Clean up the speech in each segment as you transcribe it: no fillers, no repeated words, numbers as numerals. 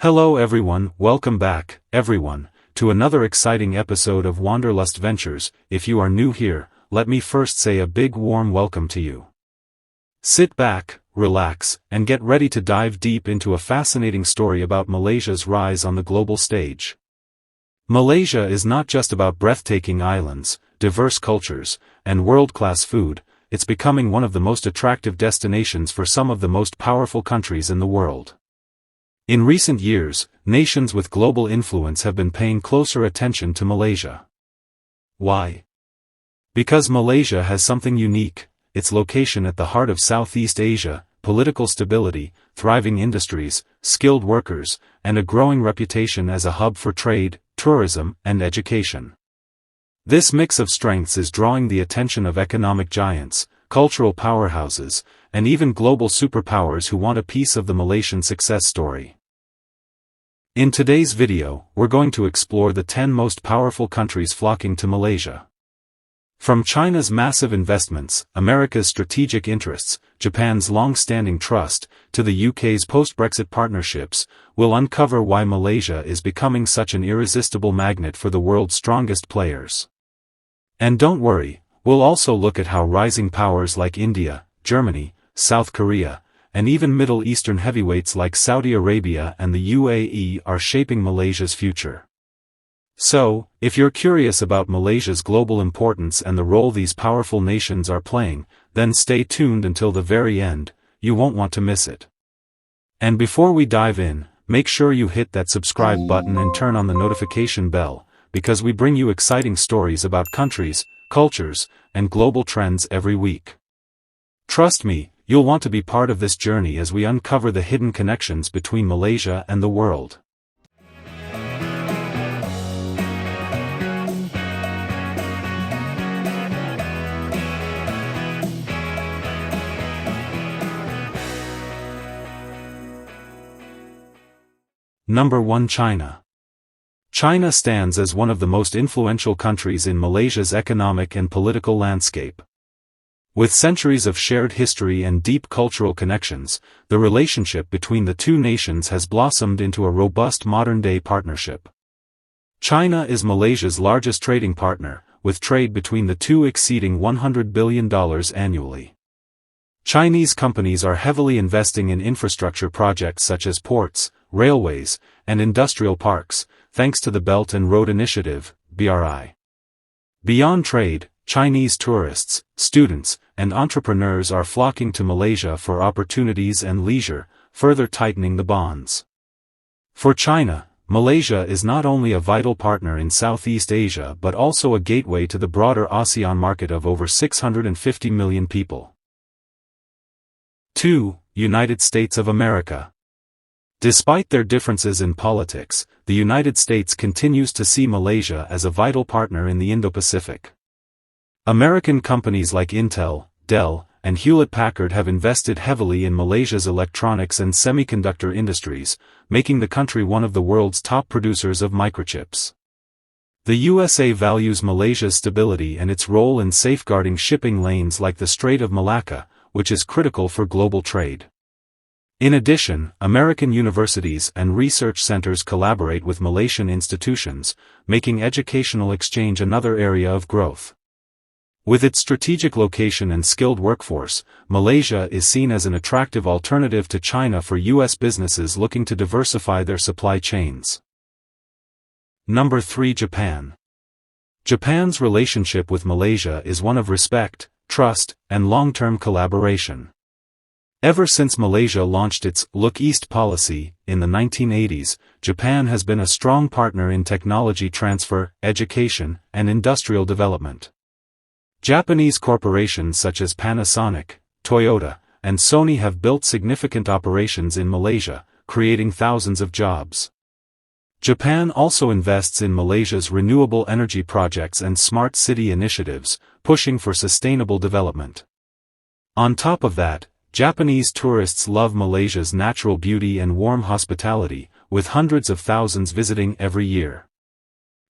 Hello everyone, welcome back, everyone, to another exciting episode of Wanderlust Ventures. If you are new here, let me first say a big warm welcome to you. Sit back, relax, and get ready to dive deep into a fascinating story about Malaysia's rise on the global stage. Malaysia is not just about breathtaking islands, diverse cultures, and world-class food. It's becoming one of the most attractive destinations for some of the most powerful countries in the world. In recent years, nations with global influence have been paying closer attention to Malaysia. Why? Because Malaysia has something unique: its location at the heart of Southeast Asia, political stability, thriving industries, skilled workers, and a growing reputation as a hub for trade, tourism, and education. This mix of strengths is drawing the attention of economic giants, cultural powerhouses, and even global superpowers who want a piece of the Malaysian success story. In today's video, we're going to explore the 10 most powerful countries flocking to Malaysia. From China's massive investments, America's strategic interests, Japan's long-standing trust, to the UK's post-Brexit partnerships, we'll uncover why Malaysia is becoming such an irresistible magnet for the world's strongest players. And don't worry, we'll also look at how rising powers like India, Germany, South Korea, and even Middle Eastern heavyweights like Saudi Arabia and the UAE are shaping Malaysia's future. So, if you're curious about Malaysia's global importance and the role these powerful nations are playing, then stay tuned until the very end. You won't want to miss it. And before we dive in, make sure you hit that subscribe button and turn on the notification bell, because we bring you exciting stories about countries, cultures, and global trends every week. Trust me, you'll want to be part of this journey as we uncover the hidden connections between Malaysia and the world. Number 1. China. China stands as one of the most influential countries in Malaysia's economic and political landscape. With centuries of shared history and deep cultural connections, the relationship between the two nations has blossomed into a robust modern-day partnership. China is Malaysia's largest trading partner, with trade between the two exceeding $100 billion annually. Chinese companies are heavily investing in infrastructure projects such as ports, railways, and industrial parks, thanks to the Belt and Road Initiative, BRI. Beyond trade, Chinese tourists, students, and entrepreneurs are flocking to Malaysia for opportunities and leisure, further tightening the bonds. For China, Malaysia is not only a vital partner in Southeast Asia but also a gateway to the broader ASEAN market of over 650 million people. 2. United States of America. Despite their differences in politics, the United States continues to see Malaysia as a vital partner in the Indo-Pacific. American companies like Intel, Dell, and Hewlett-Packard have invested heavily in Malaysia's electronics and semiconductor industries, making the country one of the world's top producers of microchips. The USA values Malaysia's stability and its role in safeguarding shipping lanes like the Strait of Malacca, which is critical for global trade. In addition, American universities and research centers collaborate with Malaysian institutions, making educational exchange another area of growth. With its strategic location and skilled workforce, Malaysia is seen as an attractive alternative to China for U.S. businesses looking to diversify their supply chains. Number 3. Japan. Japan's relationship with Malaysia is one of respect, trust, and long-term collaboration. Ever since Malaysia launched its Look East policy in the 1980s, Japan has been a strong partner in technology transfer, education, and industrial development. Japanese corporations such as Panasonic, Toyota, and Sony have built significant operations in Malaysia, creating thousands of jobs. Japan also invests in Malaysia's renewable energy projects and smart city initiatives, pushing for sustainable development. On top of that, Japanese tourists love Malaysia's natural beauty and warm hospitality, with hundreds of thousands visiting every year.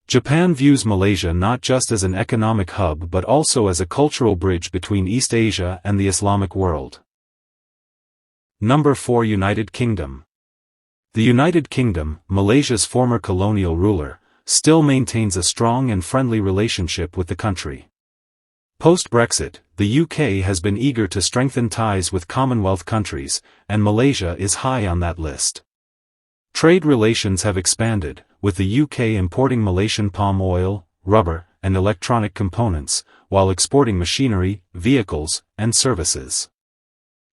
Japan views Malaysia not just as an economic hub but also as a cultural bridge between East Asia and the Islamic world. Number 4. United Kingdom. The United Kingdom, Malaysia's former colonial ruler, still maintains a strong and friendly relationship with the country. Post-Brexit, the UK has been eager to strengthen ties with Commonwealth countries, and Malaysia is high on that list. Trade relations have expanded, with the UK importing Malaysian palm oil, rubber, and electronic components, while exporting machinery, vehicles, and services.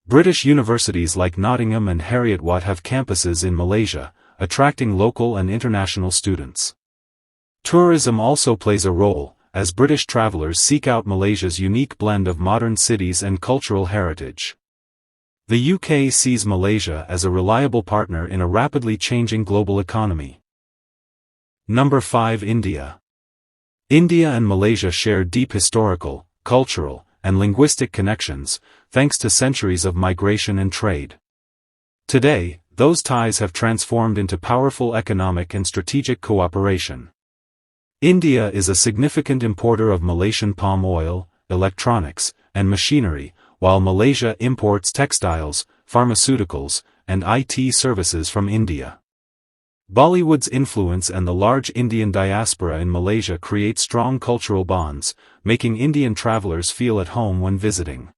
British universities like Nottingham and Heriot-Watt have campuses in Malaysia, attracting local and international students. Tourism also plays a role, as British travelers seek out Malaysia's unique blend of modern cities and cultural heritage. The UK sees Malaysia as a reliable partner in a rapidly changing global economy. Number 5. India. India and Malaysia share deep historical, cultural, and linguistic connections, thanks to centuries of migration and trade. Today, those ties have transformed into powerful economic and strategic cooperation. India is a significant importer of Malaysian palm oil, electronics, and machinery, while Malaysia imports textiles, pharmaceuticals, and IT services from India. Bollywood's influence and the large Indian diaspora in Malaysia create strong cultural bonds, making Indian travelers feel at home when visiting.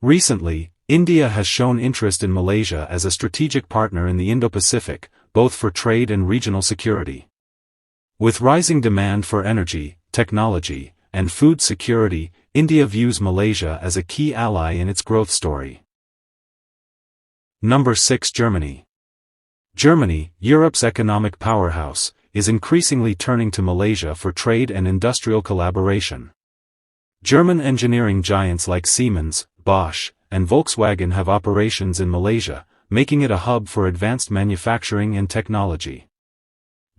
Recently, India has shown interest in Malaysia as a strategic partner in the Indo-Pacific, both for trade and regional security. With rising demand for energy, technology, and food security, India views Malaysia as a key ally in its growth story. Number 6. Germany. Germany, Europe's economic powerhouse, is increasingly turning to Malaysia for trade and industrial collaboration. German engineering giants like Siemens, Bosch, and Volkswagen have operations in Malaysia, making it a hub for advanced manufacturing and technology.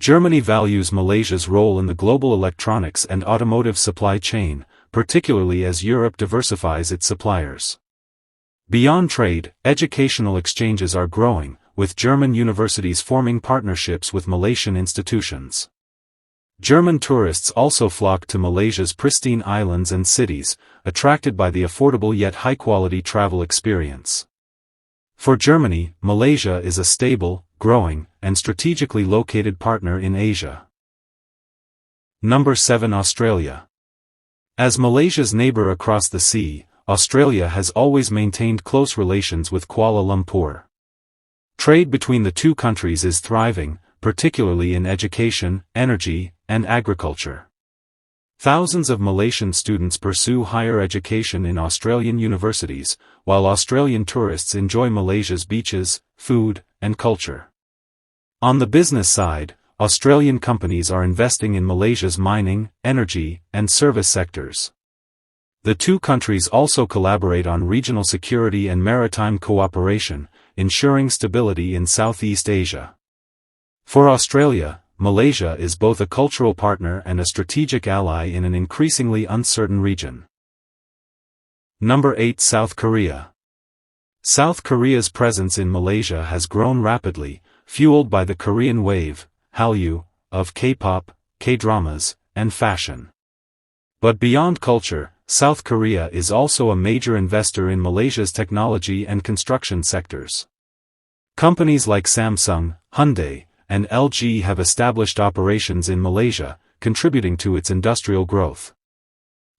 Germany values Malaysia's role in the global electronics and automotive supply chain, particularly as Europe diversifies its suppliers. Beyond trade, educational exchanges are growing, with German universities forming partnerships with Malaysian institutions. German tourists also flock to Malaysia's pristine islands and cities, attracted by the affordable yet high-quality travel experience. For Germany, Malaysia is a stable, growing, and strategically located partner in Asia. Number 7. Australia. As Malaysia's neighbor across the sea, Australia has always maintained close relations with Kuala Lumpur. Trade between the two countries is thriving, particularly in education, energy, and agriculture. Thousands of Malaysian students pursue higher education in Australian universities, while Australian tourists enjoy Malaysia's beaches, food, and culture. On the business side, Australian companies are investing in Malaysia's mining, energy, and service sectors. The two countries also collaborate on regional security and maritime cooperation, ensuring stability in Southeast Asia. For Australia, Malaysia is both a cultural partner and a strategic ally in an increasingly uncertain region. Number 8. South Korea. South Korea's presence in Malaysia has grown rapidly, fueled by the Korean wave, Hallyu, of K-pop, K-dramas, and fashion. But beyond culture, South Korea is also a major investor in Malaysia's technology and construction sectors. Companies like Samsung, Hyundai, and LG have established operations in Malaysia, contributing to its industrial growth.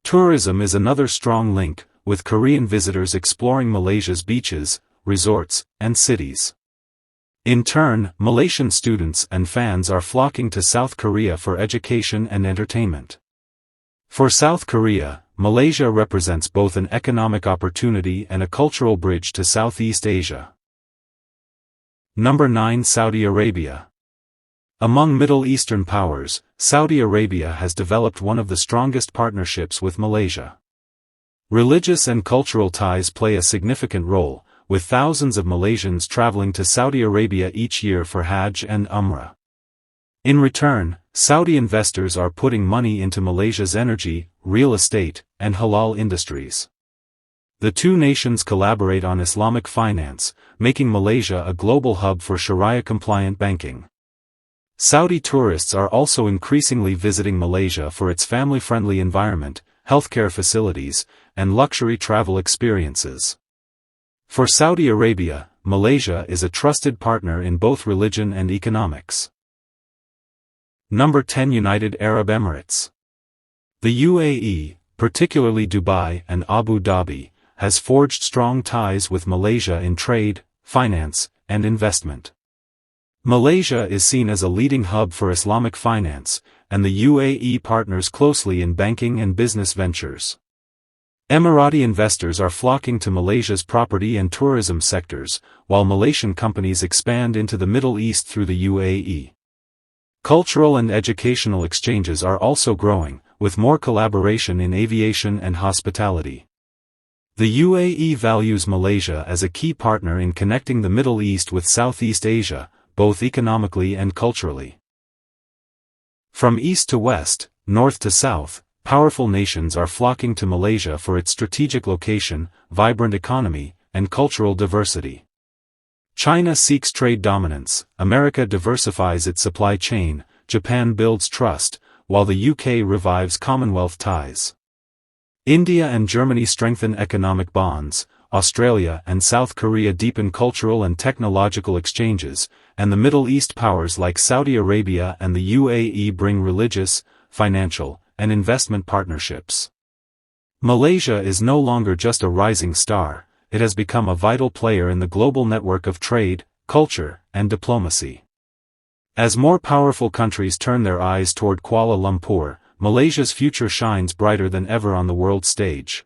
Tourism is another strong link, with Korean visitors exploring Malaysia's beaches, resorts, and cities. In turn, Malaysian students and fans are flocking to South Korea for education and entertainment. For South Korea, Malaysia represents both an economic opportunity and a cultural bridge to Southeast Asia. Number 9. Saudi Arabia. Among Middle Eastern powers, Saudi Arabia has developed one of the strongest partnerships with Malaysia. Religious and cultural ties play a significant role, with thousands of Malaysians traveling to Saudi Arabia each year for Hajj and Umrah. In return, Saudi investors are putting money into Malaysia's energy, real estate, and halal industries. The two nations collaborate on Islamic finance, making Malaysia a global hub for Sharia-compliant banking. Saudi tourists are also increasingly visiting Malaysia for its family-friendly environment, healthcare facilities, and luxury travel experiences. For Saudi Arabia, Malaysia is a trusted partner in both religion and economics. Number 10. United Arab Emirates. The UAE, particularly Dubai and Abu Dhabi, has forged strong ties with Malaysia in trade, finance, and investment. Malaysia is seen as a leading hub for Islamic finance, and the UAE partners closely in banking and business ventures. Emirati investors are flocking to Malaysia's property and tourism sectors, while Malaysian companies expand into the Middle East through the UAE. Cultural and educational exchanges are also growing, with more collaboration in aviation and hospitality. The UAE values Malaysia as a key partner in connecting the Middle East with Southeast Asia, both economically and culturally. From east to west, north to south, powerful nations are flocking to Malaysia for its strategic location, vibrant economy, and cultural diversity. China seeks trade dominance, America diversifies its supply chain, Japan builds trust, while the UK revives Commonwealth ties. India and Germany strengthen economic bonds, Australia and South Korea deepen cultural and technological exchanges, and the Middle East powers like Saudi Arabia and the UAE bring religious, financial, and investment partnerships. Malaysia is no longer just a rising star, it has become a vital player in the global network of trade, culture, and diplomacy. As more powerful countries turn their eyes toward Kuala Lumpur, Malaysia's future shines brighter than ever on the world stage.